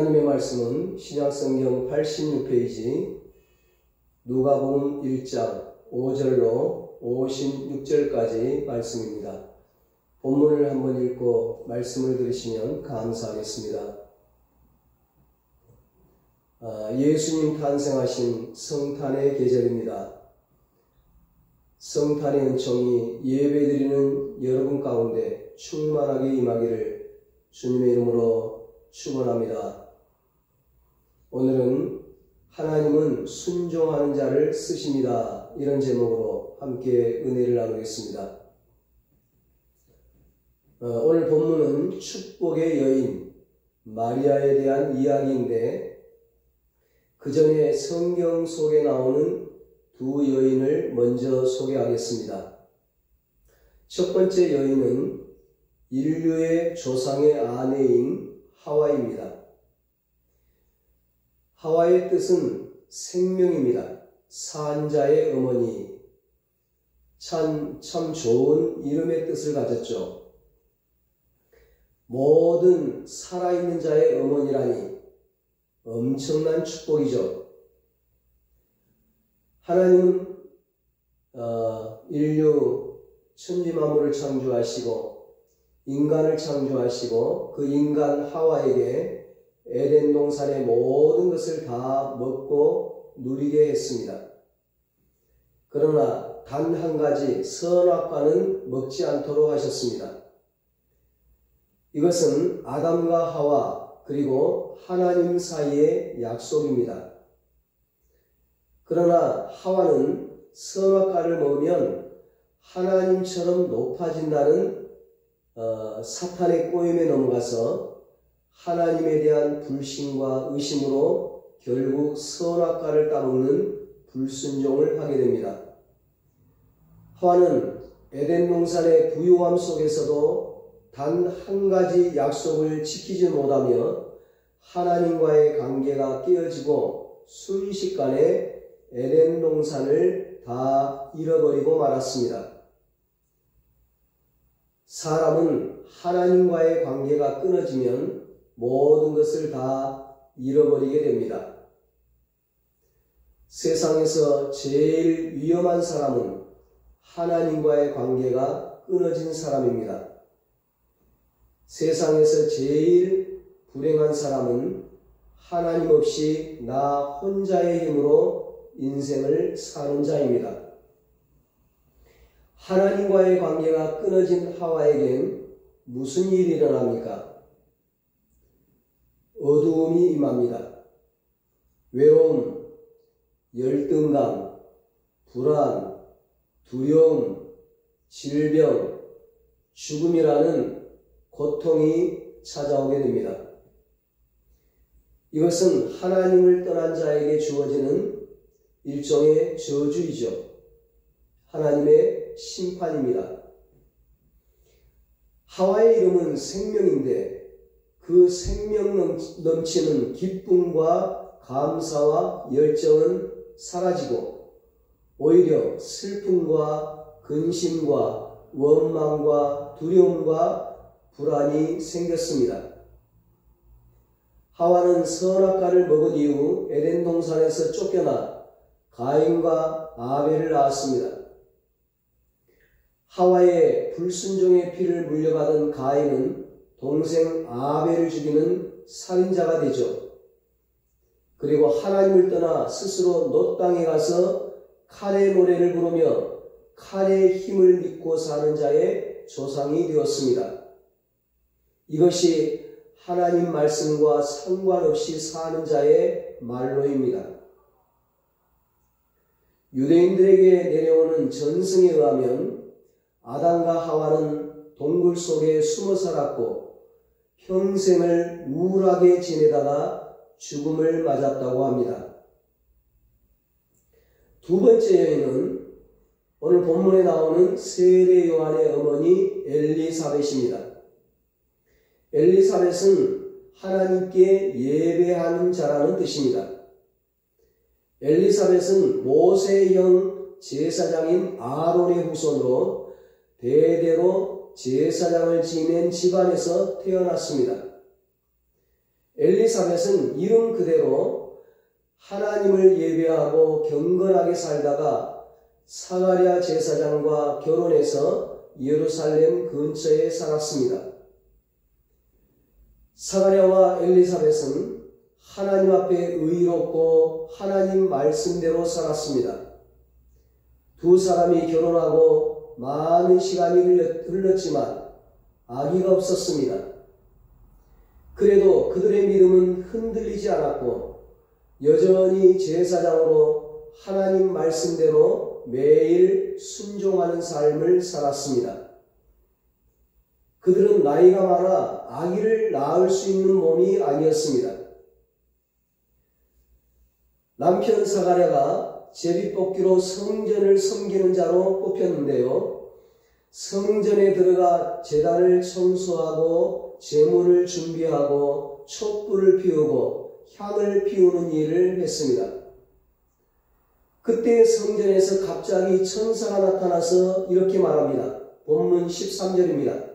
하나님의 말씀은 신약성경 86페이지 누가복음 1장 5절로 56절까지 말씀입니다. 본문을 한번 읽고 말씀을 들으시면 감사하겠습니다. 예수님 탄생하신 성탄의 계절입니다. 성탄의 은총이 예배드리는 여러분 가운데 충만하게 임하기를 주님의 이름으로 축원합니다. 오늘은 하나님은 순종하는 자를 쓰십니다. 이런 제목으로 함께 은혜를 나누겠습니다. 오늘 본문은 축복의 여인 마리아에 대한 이야기인데 그 전에 성경 속에 나오는 두 여인을 먼저 소개하겠습니다. 첫 번째 여인은 인류의 조상의 아내인 하와입니다. 하와의 뜻은 생명입니다. 산자의 어머니. 참 좋은 이름의 뜻을 가졌죠. 모든 살아있는 자의 어머니라니 엄청난 축복이죠. 하나님은 인류 천지만물을 창조하시고 인간을 창조하시고 그 인간 하와에게 에덴 동산의 모든 것을 다 먹고 누리게 했습니다. 그러나 단 한 가지 선악과는 먹지 않도록 하셨습니다. 이것은 아담과 하와 그리고 하나님 사이의 약속입니다. 그러나 하와는 선악과를 먹으면 하나님처럼 높아진다는 사탄의 꼬임에 넘어가서 하나님에 대한 불신과 의심으로 결국 선악과를 따먹는 불순종을 하게 됩니다. 하와는 에덴 동산의 부요함 속에서도 단 한 가지 약속을 지키지 못하며 하나님과의 관계가 깨어지고 순식간에 에덴 동산을 다 잃어버리고 말았습니다. 사람은 하나님과의 관계가 끊어지면 모든 것을 다 잃어버리게 됩니다. 세상에서 제일 위험한 사람은 하나님과의 관계가 끊어진 사람입니다. 세상에서 제일 불행한 사람은 하나님 없이 나 혼자의 힘으로 인생을 사는 자입니다. 하나님과의 관계가 끊어진 하와에겐 무슨 일이 일어납니까? 어두움이 임합니다. 외로움, 열등감, 불안, 두려움, 질병, 죽음이라는 고통이 찾아오게 됩니다. 이것은 하나님을 떠난 자에게 주어지는 일종의 저주이죠. 하나님의 심판입니다. 하와의 이름은 생명인데 그 생명 넘치는 기쁨과 감사와 열정은 사라지고 오히려 슬픔과 근심과 원망과 두려움과 불안이 생겼습니다. 하와는 선악과를 먹은 이후 에덴 동산에서 쫓겨나 가인과 아벨을 낳았습니다. 하와의 불순종의 피를 물려받은 가인은 동생 아벨을 죽이는 살인자가 되죠. 그리고 하나님을 떠나 스스로 놋 땅에 가서 칼의 노래를 부르며 칼의 힘을 믿고 사는 자의 조상이 되었습니다. 이것이 하나님 말씀과 상관없이 사는 자의 말로입니다. 유대인들에게 내려오는 전승에 의하면 아담과 하와는 동굴 속에 숨어 살았고 평생을 우울하게 지내다가 죽음을 맞았다고 합니다. 두 번째 여인은 오늘 본문에 나오는 세례 요한의 어머니 엘리사벳입니다. 엘리사벳은 하나님께 예배하는 자라는 뜻입니다. 엘리사벳은 모세의 형 제사장인 아론의 후손으로 대대로 제사장을 지낸 집안에서 태어났습니다. 엘리사벳은 이름 그대로 하나님을 예배하고 경건하게 살다가 사가랴 제사장과 결혼해서 예루살렘 근처에 살았습니다. 사가랴와 엘리사벳은 하나님 앞에 의롭고 하나님 말씀대로 살았습니다. 두 사람이 결혼하고 많은 시간이 흘렀지만 아기가 없었습니다. 그래도 그들의 믿음은 흔들리지 않았고 여전히 제사장으로 하나님 말씀대로 매일 순종하는 삶을 살았습니다. 그들은 나이가 많아 아기를 낳을 수 있는 몸이 아니었습니다. 남편 사가랴가 제비뽑기로 성전을 섬기는 자로 뽑혔는데요. 성전에 들어가 제단을 청소하고 제물을 준비하고 촛불을 피우고 향을 피우는 일을 했습니다. 그때 성전에서 갑자기 천사가 나타나서 이렇게 말합니다. 본문 13절입니다.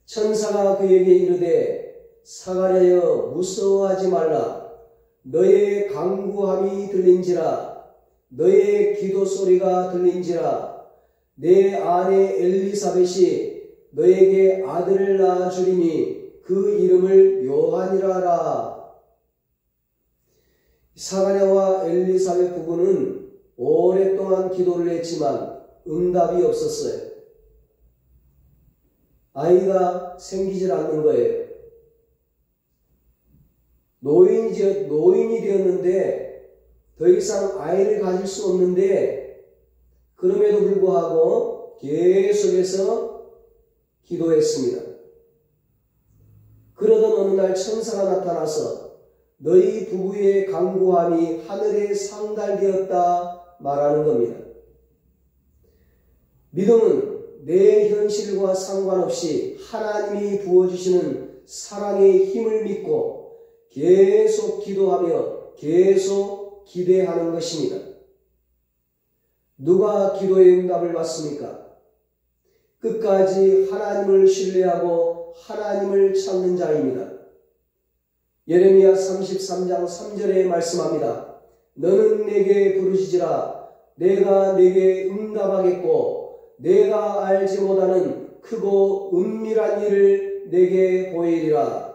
천사가 그에게 이르되 사가랴여 무서워하지 말라. 너의 간구함이 들린지라. 너의 기도 소리가 들린지라. 내 아내 엘리사벳이 너에게 아들을 낳아주리니 그 이름을 요한이라 하라. 사가랴와 엘리사벳 부부는 오랫동안 기도를 했지만 응답이 없었어요. 아이가 생기질 않는 거예요. 노인이 되었는데 더 이상 아이를 가질 수 없는데 그럼에도 불구하고 계속해서 기도했습니다. 그러던 어느 날 천사가 나타나서 너희 부부의 간구함이 하늘에 상달되었다 말하는 겁니다. 믿음은 내 현실과 상관없이 하나님이 부어주시는 사랑의 힘을 믿고 계속 기도하며 계속 기대하는 것입니다. 누가 기도의 응답을 받습니까? 끝까지 하나님을 신뢰하고 하나님을 찾는 자입니다. 예레미야 33장 3절에 말씀합니다. 너는 내게 부르짖으라. 내가 내게 응답하겠고 내가 알지 못하는 크고 은밀한 일을 내게 보이리라.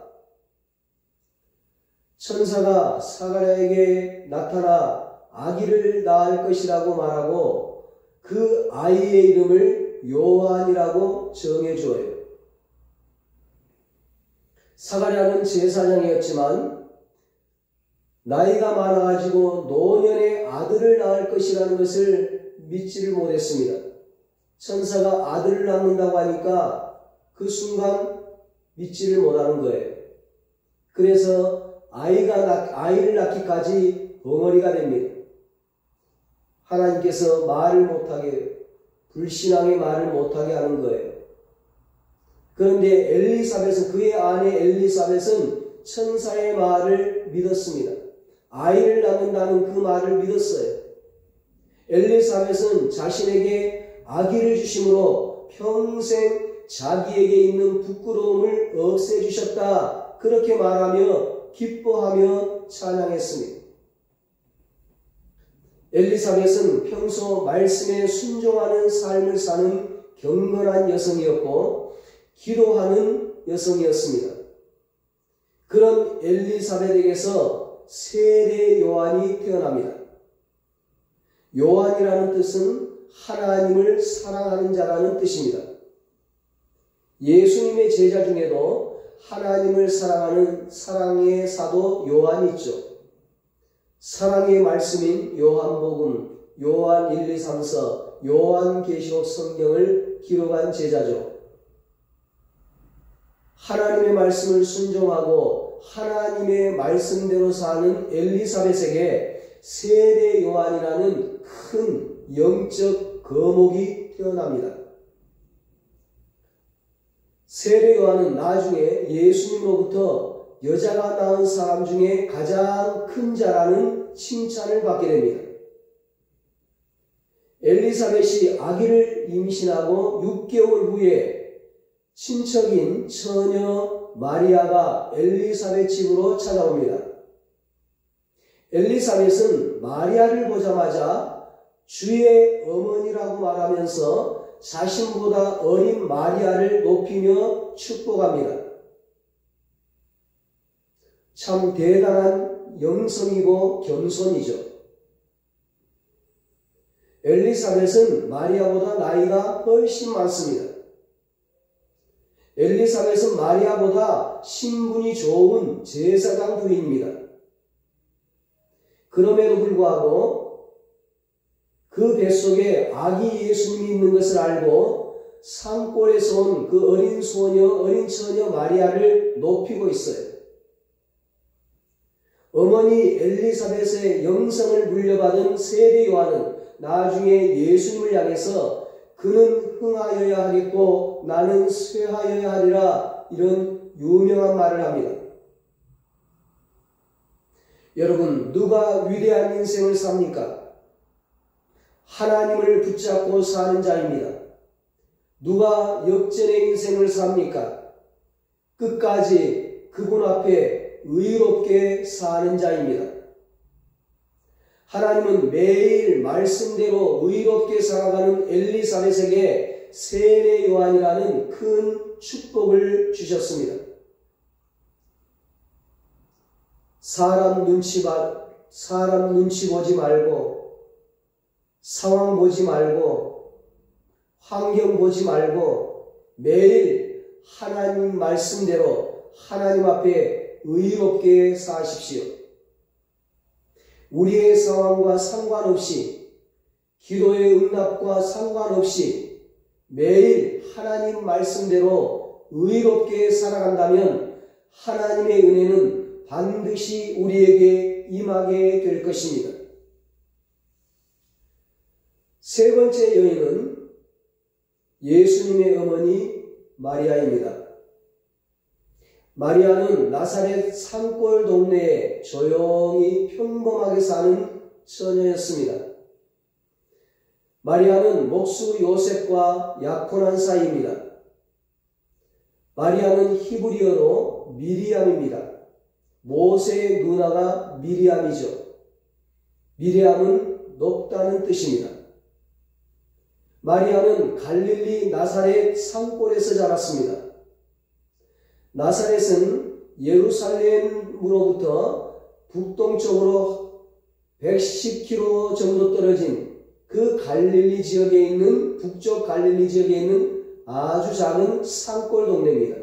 천사가 사가랴에게 나타나 아기를 낳을 것이라고 말하고 그 아이의 이름을 요한이라고 정해주어요. 사가랴는 제사장이었지만 나이가 많아가지고 노년에 아들을 낳을 것이라는 것을 믿지를 못했습니다. 천사가 아들을 낳는다고 하니까 그 순간 믿지를 못하는 거예요. 그래서 아이를 낳기까지 벙어리가 됩니다. 하나님께서 말을 못하게, 불신앙의 말을 못하게 하는 거예요. 그런데 엘리사벳은, 그의 아내 엘리사벳은 천사의 말을 믿었습니다. 아이를 낳는다는 그 말을 믿었어요. 엘리사벳은 자신에게 아기를 주심으로 평생 자기에게 있는 부끄러움을 없애주셨다. 그렇게 말하며 기뻐하며 찬양했습니다. 엘리사벳은 평소 말씀에 순종하는 삶을 사는 경건한 여성이었고 기도하는 여성이었습니다. 그런 엘리사벳에게서 세례 요한이 태어납니다. 요한이라는 뜻은 하나님을 사랑하는 자라는 뜻입니다. 예수님의 제자 중에도 하나님을 사랑하는 사랑의 사도 요한이 있죠. 사랑의 말씀인 요한복음, 요한 1, 2, 3서, 요한계시록 성경을 기록한 제자죠. 하나님의 말씀을 순종하고 하나님의 말씀대로 사는 엘리사벳에게 세례 요한이라는 큰 영적 거목이 태어납니다. 세례 요한은 나중에 예수님으로부터 여자가 낳은 사람 중에 가장 큰 자라는 칭찬을 받게 됩니다. 엘리사벳이 아기를 임신하고 6개월 후에 친척인 처녀 마리아가 엘리사벳 집으로 찾아옵니다. 엘리사벳은 마리아를 보자마자 주의 어머니라고 말하면서 자신보다 어린 마리아를 높이며 축복합니다. 참 대단한 영성이고 겸손이죠. 엘리사벳은 마리아보다 나이가 훨씬 많습니다. 엘리사벳은 마리아보다 신분이 좋은 제사장 부인입니다. 그럼에도 불구하고 그 뱃속에 아기 예수님이 있는 것을 알고 산골에서 온 그 어린 처녀 마리아를 높이고 있어요. 어머니 엘리사벳의 영성을 물려받은 세례 요한은 나중에 예수님을 향해서 그는 흥하여야 하겠고 나는 쇠하여야 하리라, 이런 유명한 말을 합니다. 여러분, 누가 위대한 인생을 삽니까? 하나님을 붙잡고 사는 자입니다. 누가 역전의 인생을 삽니까? 끝까지 그분 앞에 의롭게 사는 자입니다. 하나님은 매일 말씀대로 의롭게 살아가는 엘리사벳에게 세례 요한이라는 큰 축복을 주셨습니다. 사람 눈치 보지 말고, 상황 보지 말고, 환경 보지 말고 매일 하나님 말씀대로 하나님 앞에 의롭게 사십시오. 우리의 상황과 상관없이, 기도의 응답과 상관없이 매일 하나님 말씀대로 의롭게 살아간다면 하나님의 은혜는 반드시 우리에게 임하게 될 것입니다. 세 번째 여인은 예수님의 어머니 마리아입니다. 마리아는 나사렛 산골 동네에 조용히 평범하게 사는 처녀였습니다. 마리아는 목수 요셉과 약혼한 사이입니다. 마리아는 히브리어로 미리암입니다. 모세의 누나가 미리암이죠. 미리암은 높다는 뜻입니다. 마리아는 갈릴리 나사렛 산골에서 자랐습니다. 나사렛은 예루살렘으로부터 북동쪽으로 110km 정도 떨어진 그 갈릴리 지역에 있는, 북쪽 갈릴리 지역에 있는 아주 작은 산골 동네입니다.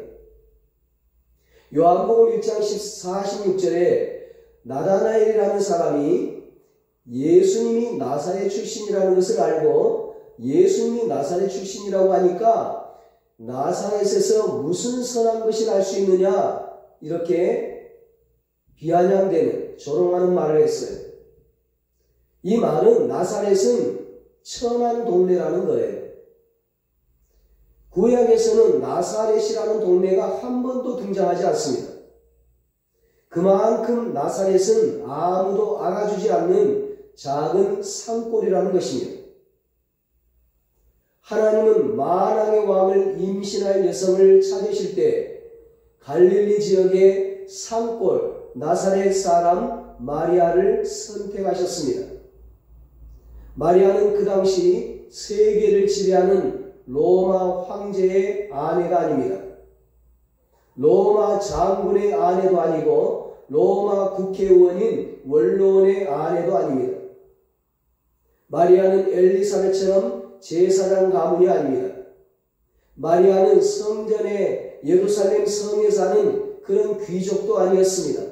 요한복음 1장 46절에 나다나엘이라는 사람이 예수님이 나사렛 출신이라는 것을 알고, 예수님이 나사렛 출신이라고 하니까 나사렛에서 무슨 선한 것이 날 수 있느냐, 이렇게 비아냥대는, 조롱하는 말을 했어요. 이 말은 나사렛은 천한 동네라는 거예요. 구약에서는 나사렛이라는 동네가 한 번도 등장하지 않습니다. 그만큼 나사렛은 아무도 알아주지 않는 작은 산골이라는 것입니다. 하나님은 만왕의 왕을 임신할 여성을 찾으실 때 갈릴리 지역의 산골 나사렛 사람 마리아를 선택하셨습니다. 마리아는 그 당시 세계를 지배하는 로마 황제의 아내가 아닙니다. 로마 장군의 아내도 아니고 로마 국회의원인 원로원의 아내도 아닙니다. 마리아는 엘리사벳처럼 제사장 가문이 아닙니다. 마리아는 성전의 예루살렘 성에 사는 그런 귀족도 아니었습니다.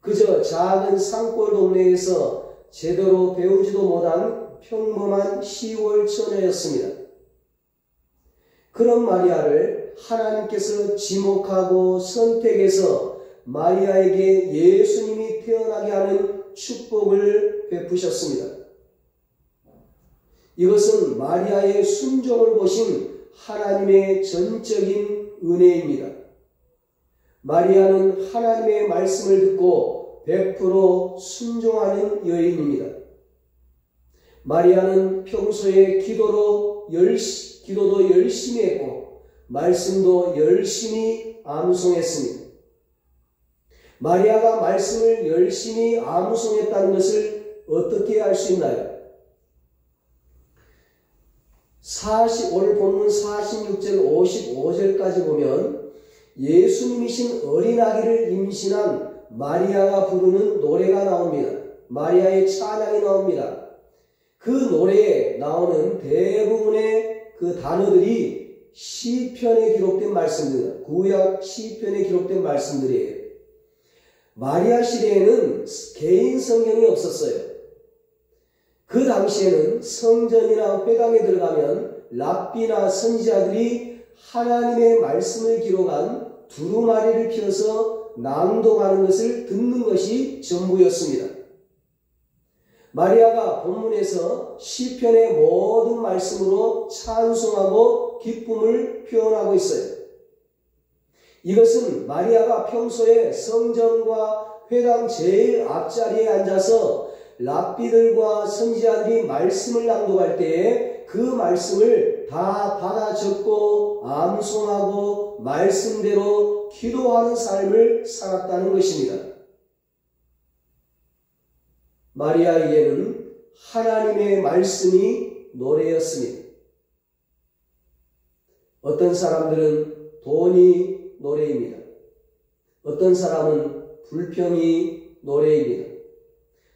그저 작은 산골 동네에서 제대로 배우지도 못한 평범한 시골 처녀였습니다. 그런 마리아를 하나님께서 지목하고 선택해서 마리아에게 예수님이 태어나게 하는 축복을 베푸셨습니다. 이것은 마리아의 순종을 보신 하나님의 전적인 은혜입니다. 마리아는 하나님의 말씀을 듣고 100% 순종하는 여인입니다. 마리아는 평소에 기도도 열심히 했고 말씀도 열심히 암송했습니다. 마리아가 말씀을 열심히 암송했다는 것을 어떻게 알 수 있나요? 오늘 본문 46절 55절까지 보면 예수님이신 어린아기를 임신한 마리아가 부르는 노래가 나옵니다. 마리아의 찬양이 나옵니다. 그 노래에 나오는 대부분의 그 단어들이 시편에 기록된 말씀들, 구약 시편에 기록된 말씀들이에요. 마리아 시대에는 개인 성경이 없었어요. 그 당시에는 성전이나 회당에 들어가면 랍비나 선지자들이 하나님의 말씀을 기록한 두루마리를 펴서 낭독하는 것을 듣는 것이 전부였습니다. 마리아가 본문에서 시편의 모든 말씀으로 찬송하고 기쁨을 표현하고 있어요. 이것은 마리아가 평소에 성전과 회당 제일 앞자리에 앉아서 랍비들과 선지자들이 말씀을 낭독할 때에 그 말씀을 다 받아 적고 암송하고 말씀대로 기도하는 삶을 살았다는 것입니다. 마리아에게는 하나님의 말씀이 노래였습니다. 어떤 사람들은 돈이 노래입니다. 어떤 사람은 불평이 노래입니다.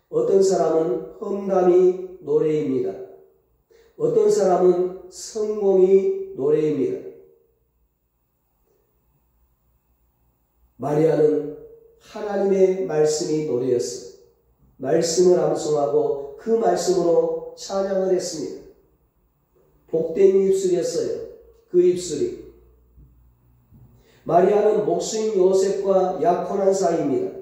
어떤 사람은 험담이 노래입니다. 어떤 사람은 성공이 노래입니다. 마리아는 하나님의 말씀이 노래였어요. 말씀을 암송하고 그 말씀으로 찬양을 했습니다. 복된 입술이었어요. 그 입술이. 마리아는 목수인 요셉과 약혼한 사이입니다.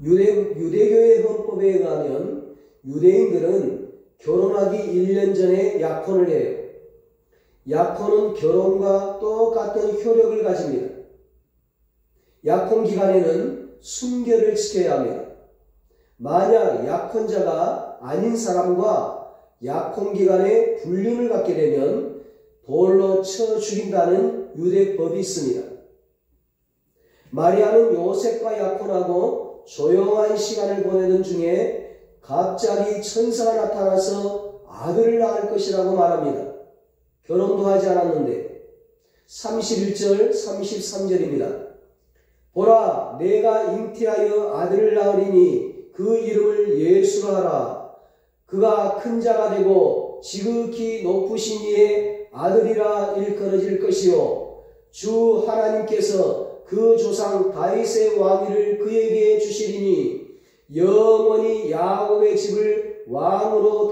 유대교의 헌법에 의하면 유대인들은 결혼하기 1년 전에 약혼을 해요. 약혼은 결혼과 똑같은 효력을 가집니다. 약혼 기간에는 순결을 지켜야 합니다. 만약 약혼자가 아닌 사람과 약혼 기간에 불륜을 갖게 되면 돌로 쳐 죽인다는 유대법이 있습니다. 마리아는 요셉과 약혼하고 조용한 시간을 보내던 중에 갑자기 천사가 나타나서 아들을 낳을 것이라고 말합니다. 결혼도 하지 않았는데 31절 33절입니다. 보라, 내가 잉태하여 아들을 낳으리니 그 이름을 예수라 하라. 그가 큰 자가 되고 지극히 높으신 이의 아들이라 일컬어질 것이요 주 하나님께서 그 조상 다윗의 왕위를 그에게 주시리니 영원히 야곱의 집을 왕으로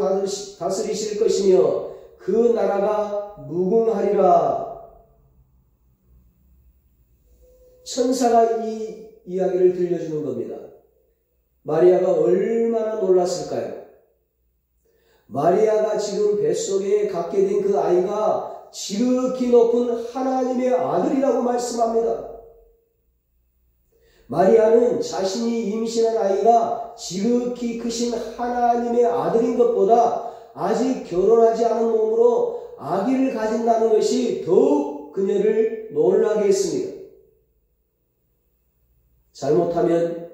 다스리실 것이며 그 나라가 무궁하리라. 천사가 이 이야기를 들려주는 겁니다. 마리아가 얼마나 놀랐을까요? 마리아가 지금 뱃속에 갖게 된 그 아이가 지극히 높은 하나님의 아들이라고 말씀합니다. 마리아는 자신이 임신한 아이가 지극히 크신 하나님의 아들인 것보다 아직 결혼하지 않은 몸으로 아기를 가진다는 것이 더욱 그녀를 놀라게 했습니다. 잘못하면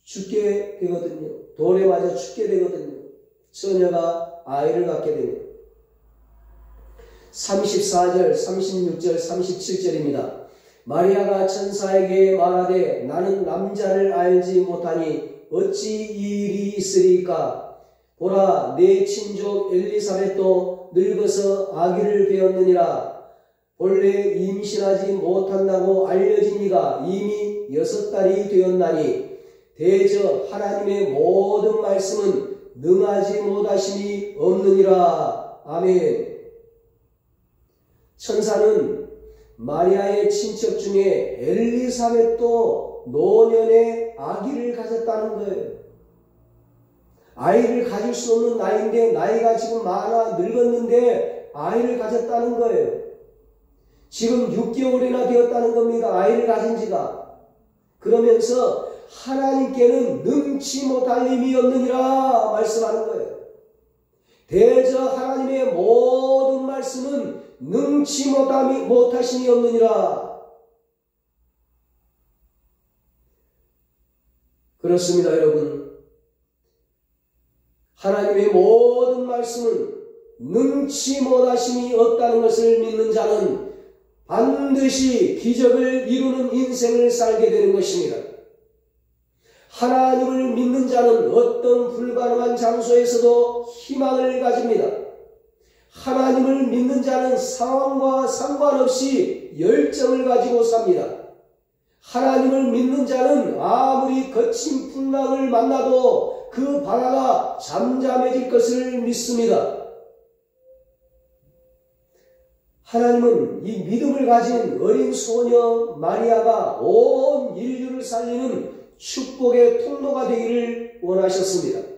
죽게 되거든요. 돌에 맞아 죽게 되거든요. 처녀가 아이를 갖게 됩니다. 34절, 36절, 37절입니다. 마리아가 천사에게 말하되 나는 남자를 알지 못하니 어찌 이 일이 있으리까? 보라, 내 친족 엘리사벳도 늙어서 아기를 배었느니라. 본래 임신하지 못한다고 알려진 이가 이미 6달이 되었나니 대저 하나님의 모든 말씀은 능하지 못하심이 없느니라. 아멘. 천사는 마리아의 친척 중에 엘리사벳도 노년에 아기를 가졌다는 거예요. 아이를 가질 수 없는 나이인데 나이가 지금 많아 늙었는데 아이를 가졌다는 거예요. 지금 6개월이나 되었다는 겁니다. 아이를 가진 지가. 그러면서 하나님께는 능치 못할 힘이 없느니라 말씀하는 거예요. 대저 하나님의 모든 말씀은 능치 못하심이 없느니라. 그렇습니다, 여러분. 하나님의 모든 말씀은 능치 못하심이 없다는 것을 믿는 자는 반드시 기적을 이루는 인생을 살게 되는 것입니다. 하나님을 믿는 자는 어떤 불가능한 장소에서도 희망을 가집니다. 하나님을 믿는 자는 상황과 상관없이 열정을 가지고 삽니다. 하나님을 믿는 자는 아무리 거친 풍랑을 만나도 그 바다가 잠잠해질 것을 믿습니다. 하나님은 이 믿음을 가진 어린 소녀 마리아가 온 인류를 살리는 축복의 통로가 되기를 원하셨습니다.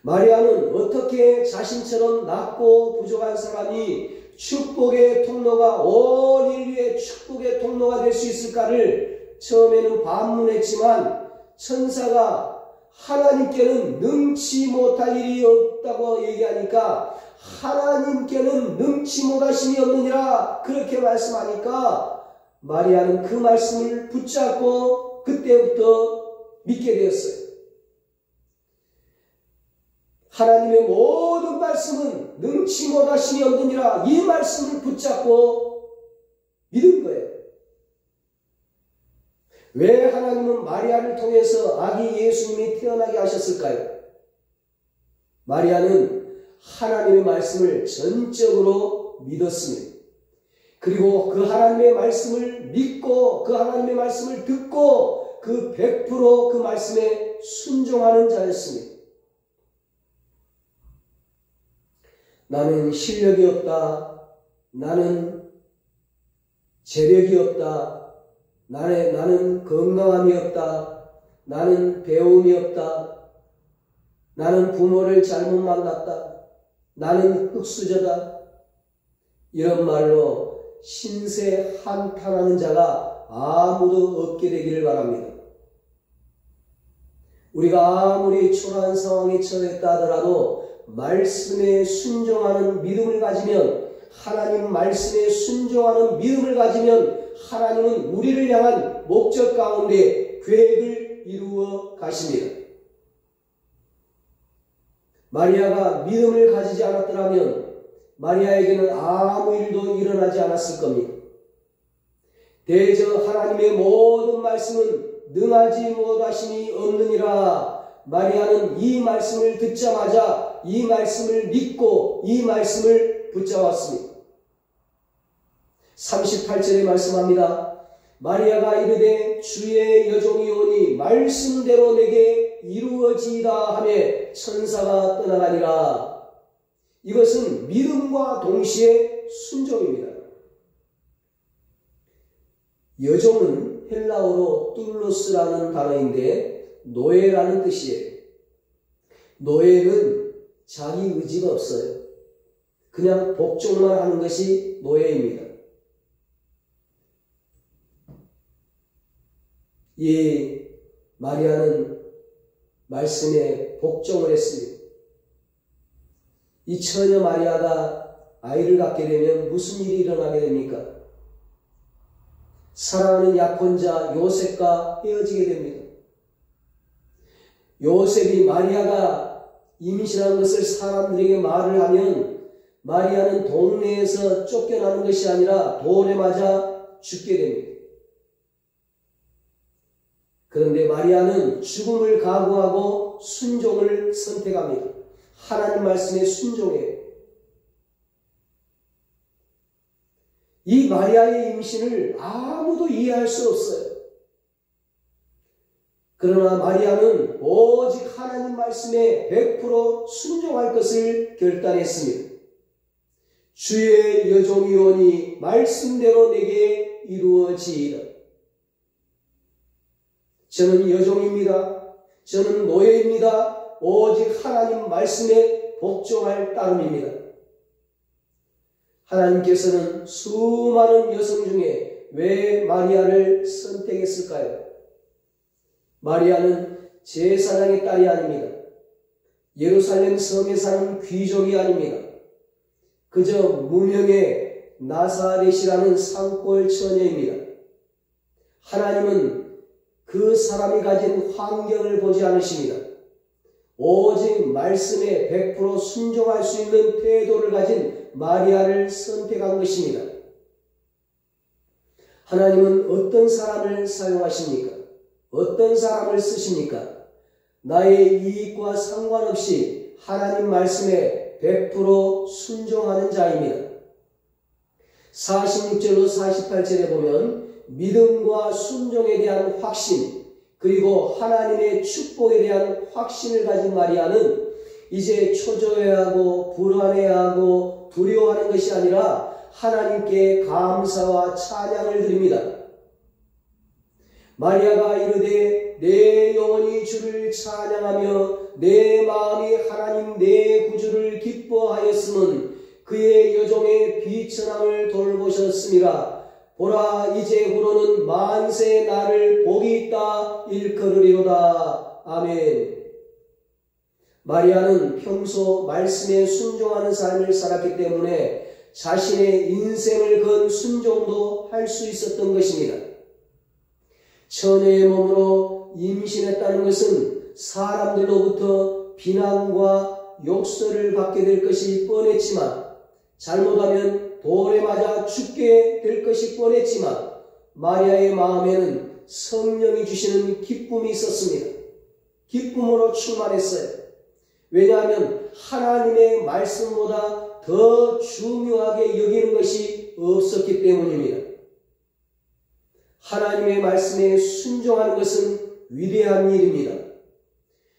마리아는 어떻게 자신처럼 낮고 부족한 사람이 축복의 통로가 온 인류의 축복의 통로가 될 수 있을까를 처음에는 반문했지만 천사가 하나님께는 능치 못할 일이 없다고 얘기하니까 하나님께는 능치 못하심이 없느니라 그렇게 말씀하니까 마리아는 그 말씀을 붙잡고 그때부터 믿게 되었어요. 하나님의 모든 말씀은 능치 못하심이 없느니라 이 말씀을 붙잡고 믿은 거예요. 왜 하나님은 마리아를 통해서 아기 예수님이 태어나게 하셨을까요? 마리아는 하나님의 말씀을 전적으로 믿었습니다. 그리고 그 하나님의 말씀을 믿고 그 하나님의 말씀을 듣고 그 100% 그 말씀에 순종하는 자였습니다. 나는 실력이 없다. 나는 재력이 없다. 나는 건강함이 없다. 나는 배움이 없다. 나는 부모를 잘못 만났다. 나는 흙수저다. 이런 말로 신세 한탄하는 자가 아무도 없게 되기를 바랍니다. 우리가 아무리 초라한 상황에 처했다 하더라도 말씀에 순종하는 믿음을 가지면 하나님 말씀에 순종하는 믿음을 가지면 하나님은 우리를 향한 목적 가운데 계획을 이루어 가십니다. 마리아가 믿음을 가지지 않았더라면 마리아에게는 아무 일도 일어나지 않았을 겁니다. 대저 하나님의 모든 말씀은 능하지 못하심이 없느니라. 마리아는 이 말씀을 듣자마자 이 말씀을 믿고 이 말씀을 붙잡았습니다. 38절에 말씀합니다. 마리아가 이르되 주의 여종이 오니 말씀대로 내게 이루어지이다 하며 천사가 떠나가니라. 이것은 믿음과 동시에 순종입니다. 여종은 헬라어로 툴로스라는 단어인데 노예라는 뜻이에요. 노예는 자기 의지가 없어요. 그냥 복종만 하는 것이 노예입니다. 이 마리아는 말씀에 복종을 했습니다. 이 처녀 마리아가 아이를 갖게 되면 무슨 일이 일어나게 됩니까? 사랑하는 약혼자 요셉과 헤어지게 됩니다. 요셉이 마리아가 임신한 것을 사람들에게 말을 하면 마리아는 동네에서 쫓겨나는 것이 아니라 돌에 맞아 죽게 됩니다. 그런데 마리아는 죽음을 각오하고 순종을 선택합니다. 하나님 말씀에 순종해요. 이 마리아의 임신을 아무도 이해할 수 없어요. 그러나 마리아는 오직 하나님 말씀에 100% 순종할 것을 결단했습니다. 주의 여종이 오니 말씀대로 내게 이루어지이다. 저는 여종입니다. 저는 노예입니다. 오직 하나님 말씀에 복종할 따름입니다. 하나님께서는 수많은 여성 중에 왜 마리아를 선택했을까요? 마리아는 제사장의 딸이 아닙니다. 예루살렘 성에 사는 귀족이 아닙니다. 그저 무명의 나사렛이라는 산골 처녀입니다. 하나님은 그 사람이 가진 환경을 보지 않으십니다. 오직 말씀에 100% 순종할 수 있는 태도를 가진 마리아를 선택한 것입니다. 하나님은 어떤 사람을 사용하십니까? 어떤 사람을 쓰십니까? 나의 이익과 상관없이 하나님 말씀에 100% 순종하는 자입니다. 46절로 48절에 보면 믿음과 순종에 대한 확신, 그리고 하나님의 축복에 대한 확신을 가진 마리아는 이제 초조해하고 불안해하고 두려워하는 것이 아니라 하나님께 감사와 찬양을 드립니다. 마리아가 이르되 내 영혼이 주를 찬양하며 내 마음이 하나님 내 구주를 기뻐하였음은 그의 여종의 비천함을 돌보셨습니다. 보라 이제후로는 만세 나를 복이 있다 일컬으리로다. 아멘. 마리아는 평소 말씀에 순종하는 삶을 살았기 때문에 자신의 인생을 건 순종도 할 수 있었던 것입니다. 처녀의 몸으로 임신했다는 것은 사람들로부터 비난과 욕설을 받게 될 것이 뻔했지만, 잘못하면 돌에 맞아 죽게 될 것이 뻔했지만, 마리아의 마음에는 성령이 주시는 기쁨이 있었습니다. 기쁨으로 충만했어요. 왜냐하면 하나님의 말씀보다 더 중요하게 여기는 것이 없었기 때문입니다. 하나님의 말씀에 순종하는 것은 위대한 일입니다.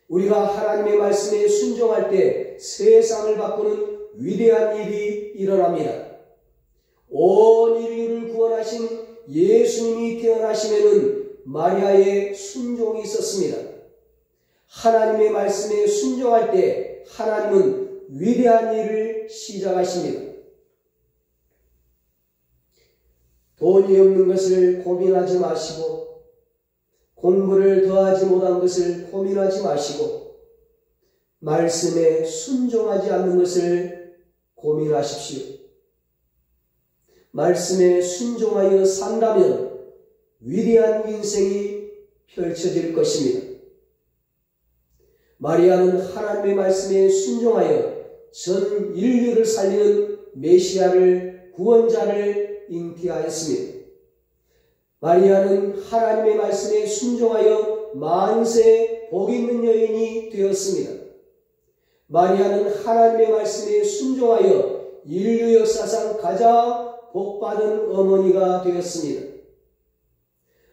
우리가 하나님의 말씀에 순종할 때 세상을 바꾸는 위대한 일이 일어납니다. 온 인류를 구원하신 예수님이 태어나시면은 마리아의 순종이 있었습니다. 하나님의 말씀에 순종할 때 하나님은 위대한 일을 시작하십니다. 돈이 없는 것을 고민하지 마시고, 공부를 더하지 못한 것을 고민하지 마시고, 말씀에 순종하지 않는 것을 고민하십시오. 말씀에 순종하여 산다면 위대한 인생이 펼쳐질 것입니다. 마리아는 하나님의 말씀에 순종하여 전 인류를 살리는 메시아를, 구원자를 잉태하였습니다. 마리아는 하나님의 말씀에 순종하여 만세 복 있는 여인이 되었습니다. 마리아는 하나님의 말씀에 순종하여 인류 역사상 가장 복받은 어머니가 되었습니다.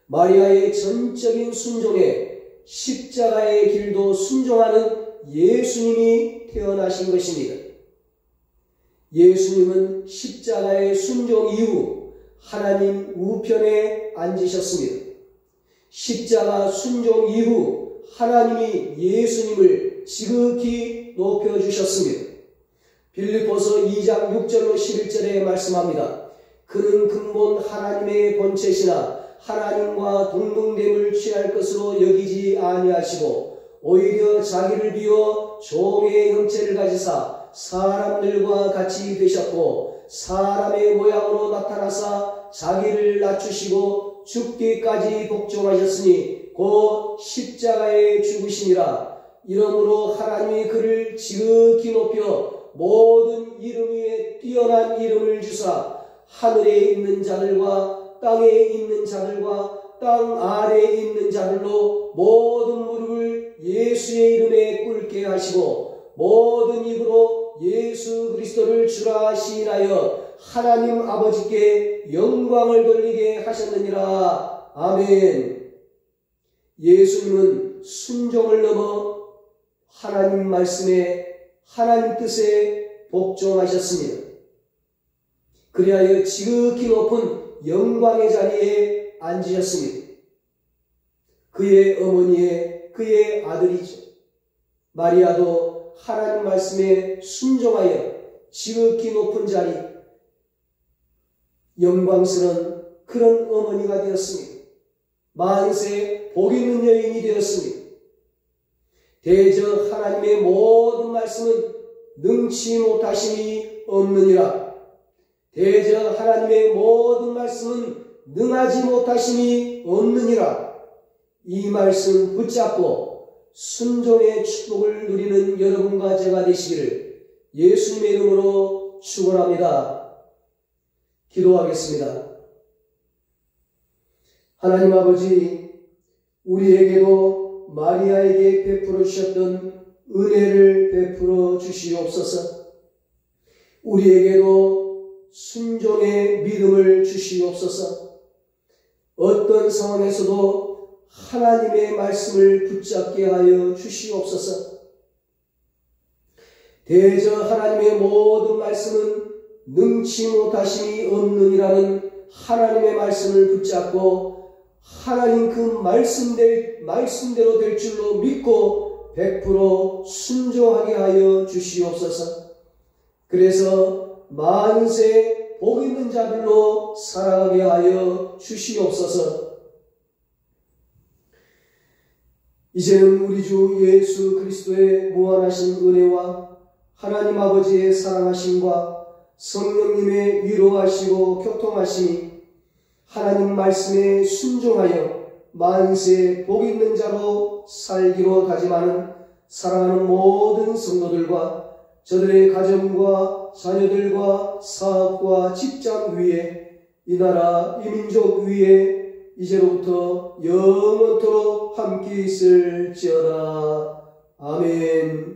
마리아의 전적인 순종에 십자가의 길도 순종하는 예수님이 태어나신 것입니다. 예수님은 십자가의 순종 이후 하나님 우편에 앉으셨습니다. 십자가 순종 이후 하나님이 예수님을 지극히 높여주셨습니다. 빌립보서 2장 6절로 11절에 말씀합니다. 그는 근본 하나님의 본체시나 하나님과 동등됨을 취할 것으로 여기지 아니하시고 오히려 자기를 비워 종의 형체를 가지사 사람들과 같이 되셨고 사람의 모양으로 나타나사 자기를 낮추시고 죽기까지 복종하셨으니 곧 십자가에 죽으시니라. 이러므로 하나님이 그를 지극히 높여 모든 이름 위에 뛰어난 이름을 주사 하늘에 있는 자들과 땅에 있는 자들과 땅 아래에 있는 자들로 모든 무릎을 예수의 이름에 꿇게 하시고 모든 입으로 예수 그리스도를 주라 시인하여 하나님 아버지께 영광을 돌리게 하셨느니라. 아멘. 예수님은 순종을 넘어 하나님 말씀에 하나님 뜻에 복종하셨습니다. 그리하여 지극히 높은 영광의 자리에 앉으셨습니다. 그의 어머니의 그의 아들이죠. 마리아도 하나님 말씀에 순종하여 지극히 높은 자리, 영광스러운 그런 어머니가 되었습니다. 만세 복 있는 여인이 되었습니다. 대저 하나님의 모든 말씀은 능치 못하심이 없느니라. 대저 하나님의 모든 말씀은 능하지 못하심이 없느니라. 이 말씀 붙잡고 순종의 축복을 누리는 여러분과 제가 되시기를 예수님의 이름으로 축원합니다. 기도하겠습니다. 하나님 아버지, 우리에게도 마리아에게 베풀어 주셨던 은혜를 베풀어 주시옵소서. 우리에게도 순종의 믿음을 주시옵소서. 어떤 상황에서도 하나님의 말씀을 붙잡게 하여 주시옵소서. 대저 하나님의 모든 말씀은 능치 못하심이 없느니라는 하나님의 말씀을 붙잡고 하나님 그 말씀대로 될 줄로 믿고 100% 순종하게 하여 주시옵소서. 그래서 만세 복 있는 자들로 살아가게 하여 주시옵소서. 이제는 우리 주 예수 그리스도의 무한하신 은혜와 하나님 아버지의 사랑하심과 성령님의 위로하시고 교통하심이 하나님 말씀에 순종하여 만세 복 있는 자로 살기로 다짐하는 사랑하는 모든 성도들과 저들의 가정과 자녀들과 사업과 직장 위에 이 나라 이 민족 위에 이제로부터 영원토록 함께 있을지어다. 아멘.